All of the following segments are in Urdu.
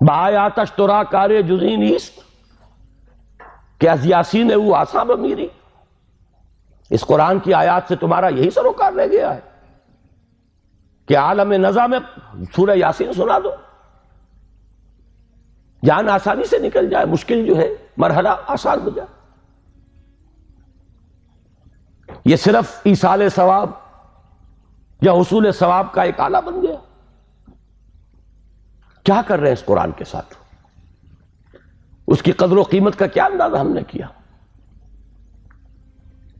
بآیاتش ترا کار جزی نیست، کہ از یاسین او آسان بمیری، اس قرآن کی آیات سے تمہارا یہی سروکار رہ گیا ہے کہ عالم نزا میں سورہ یاسین سنا دو، جان آسانی سے نکل جائے، مشکل جو ہے مرحلہ آسان ہو جائے۔ یہ صرف ایصال ثواب یا حصول ثواب کا ایک آلہ بن گیا۔ کیا کر رہے ہیں اس قرآن کے ساتھ؟ اس کی قدر و قیمت کا کیا اندازہ ہم نے کیا؟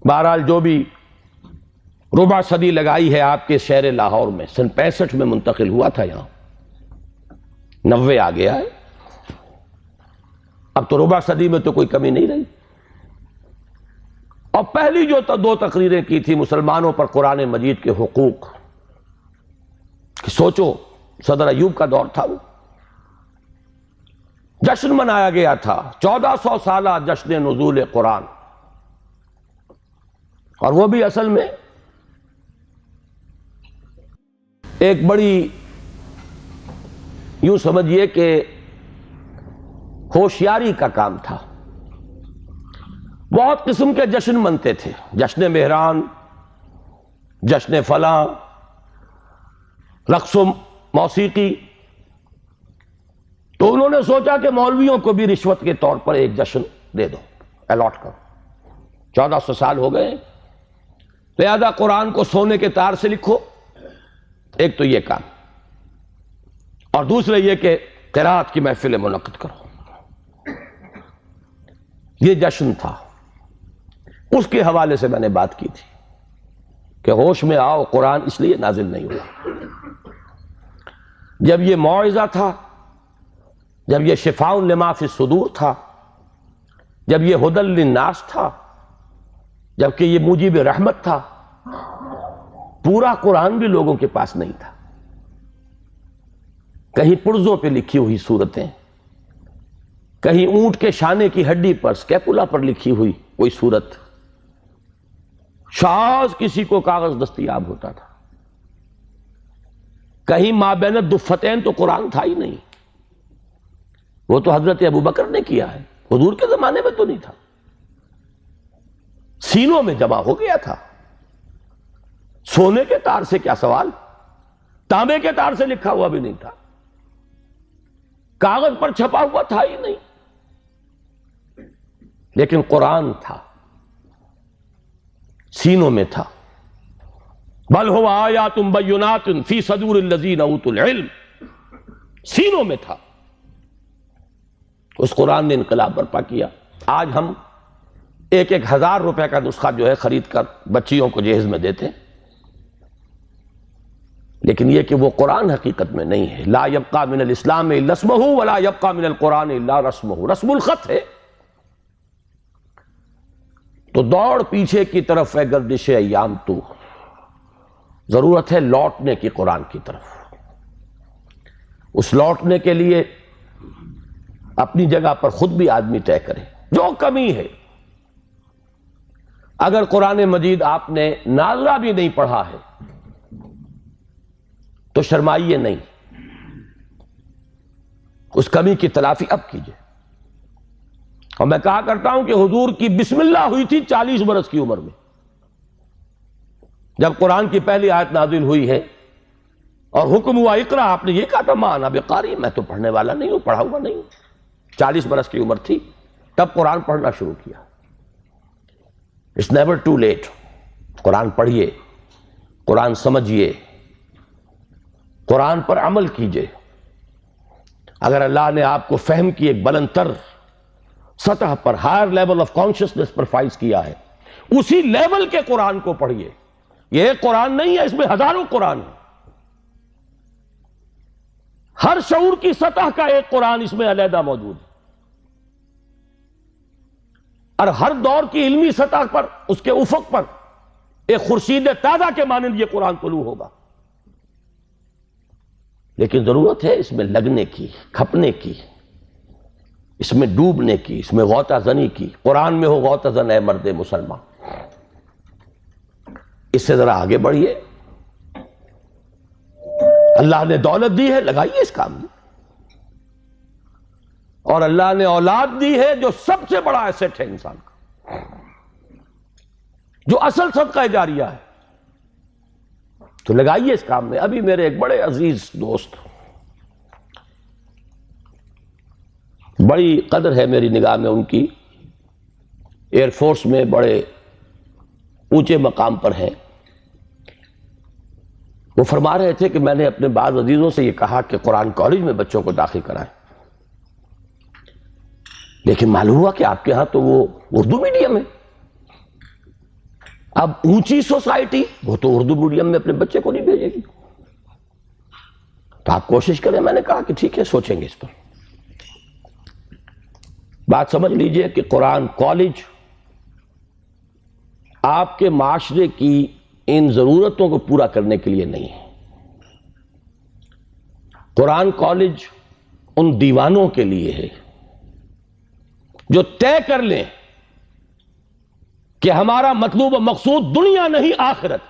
بہرحال جو بھی ربع صدی لگائی ہے آپ کے شہر لاہور میں، سن 65 میں منتقل ہوا تھا، یہاں 90 آ گیا ہے، اب تو ربع صدی میں تو کوئی کمی نہیں رہی۔ اور پہلی جو 2 تقریریں کی تھی مسلمانوں پر قرآن مجید کے حقوق، کہ سوچو صدر ایوب کا دور تھا، وہ جشن منایا گیا تھا، 1400 سالہ جشن نزول قرآن، اور وہ بھی اصل میں ایک بڑی یوں سمجھیے کہ ہوشیاری کا کام تھا۔ بہت قسم کے جشن منتے تھے، جشن مہران، جشن فلاں، رقص و موسیقی۔ تو انہوں نے سوچا کہ مولویوں کو بھی رشوت کے طور پر ایک جشن دے دو، الاٹ کرو، 1400 سال ہو گئے، لہذا قرآن کو سونے کے تار سے لکھو، ایک تو یہ کام، اور دوسرے یہ کہ قرات کی محفل منعقد کرو۔ یہ جشن تھا، اس کے حوالے سے میں نے بات کی تھی کہ ہوش میں آؤ، قرآن اس لیے نازل نہیں ہوا۔ جب یہ موعظہ تھا، جب یہ شفاء لما فی الصدور تھا، جب یہ ھدی للناس تھا، جبکہ یہ موجب رحمت تھا، پورا قرآن بھی لوگوں کے پاس نہیں تھا۔ کہیں پرزوں پہ لکھی ہوئی صورتیں، کہیں اونٹ کے شانے کی ہڈی پر، سکیپولا پر لکھی ہوئی کوئی صورت، شاذ کسی کو کاغذ دستیاب ہوتا تھا۔ کہیں مابین الدفتین تو قرآن تھا ہی نہیں، وہ تو حضرت ابوبکر نے کیا ہے، حضور کے زمانے میں تو نہیں تھا، سینوں میں جمع ہو گیا تھا۔ سونے کے تار سے کیا سوال، تانبے کے تار سے لکھا ہوا بھی نہیں تھا، کاغذ پر چھپا ہوا تھا ہی نہیں، لیکن قرآن تھا، سینوں میں تھا۔ بل هو آیات بینات فی صدور الذین اوتوا العلم، سینوں میں تھا۔ اس قرآن نے انقلاب برپا کیا۔ آج ہم 1,000 روپے کا نسخہ جو ہے خرید کر بچیوں کو جہیز میں دیتے، لیکن یہ کہ وہ قرآن حقیقت میں نہیں ہے۔ لا یبقى من الاسلام الا اسمہ ولا یبقى من القرآن الا رسمہ، رسم الخط ہے۔ تو دوڑ پیچھے کی طرف ہے گردش ایام تو، ضرورت ہے لوٹنے کی قرآن کی طرف۔ اس لوٹنے کے لیے اپنی جگہ پر خود بھی آدمی طے کرے جو کمی ہے۔ اگر قرآن مجید آپ نے نازلہ بھی نہیں پڑھا ہے تو شرمائیے نہیں، اس کمی کی تلافی اب کیجئے۔ اور میں کہا کرتا ہوں کہ حضور کی بسم اللہ ہوئی تھی 40 برس کی عمر میں، جب قرآن کی پہلی آیت نازل ہوئی ہے اور حکم ہوا اقرا، آپ نے یہ کہا تھا ما انا بقاری، میں تو پڑھنے والا نہیں ہوں، پڑھا ہوا نہیں ہوں۔ 40 برس کی عمر تھی تب قرآن پڑھنا شروع کیا۔ اٹس نیور ٹو لیٹ، قرآن پڑھیے، قرآن سمجھیے، قرآن پر عمل کیجئے۔ اگر اللہ نے آپ کو فہم کی ایک بلند تر سطح پر، ہائر لیول آف کانشسنس پر فائز کیا ہے، اسی لیول کے قرآن کو پڑھیے۔ یہ ایک قرآن نہیں ہے، اس میں ہزاروں قرآن ہیں۔ ہر شعور کی سطح کا ایک قرآن اس میں علیحدہ موجود ہے، اور ہر دور کی علمی سطح پر، اس کے افق پر ایک خورشید تازہ کے مانند یہ قرآن طلوع ہوگا۔ لیکن ضرورت ہے اس میں لگنے کی، کھپنے کی، اس میں ڈوبنے کی، اس میں غوطہ زنی کی۔ قرآن میں ہو غوطہ زن اے مرد مسلمان۔ اس سے ذرا آگے بڑھیے، اللہ نے دولت دی ہے، لگائیے اس کام میں۔ اور اللہ نے اولاد دی ہے جو سب سے بڑا ایسٹ ہے انسان کا، جو اصل صدقہ جاریہ ہے. تو لگائیے اس کام میں. ابھی میرے ایک بڑے عزیز دوست، بڑی قدر ہے میری نگاہ میں ان کی، ایئر فورس میں بڑے اونچے مقام پر ہیں. وہ فرما رہے تھے کہ میں نے اپنے بعض عزیزوں سے یہ کہا کہ قرآن کالج میں بچوں کو داخل کرائیں، لیکن معلوم ہوا کہ آپ کے ہاں تو وہ اردو میڈیم ہے. اب اونچی سوسائٹی وہ تو اردو میڈیم میں اپنے بچے کو نہیں بھیجے گی، تو آپ کوشش کریں. میں نے کہا کہ ٹھیک ہے، سوچیں گے اس پر. بات سمجھ لیجئے کہ قرآن کالج آپ کے معاشرے کی ان ضرورتوں کو پورا کرنے کے لیے نہیں ہے. قرآن کالج ان دیوانوں کے لیے ہے جو طے کر لیں کہ ہمارا مطلوب و مقصود دنیا نہیں آخرت.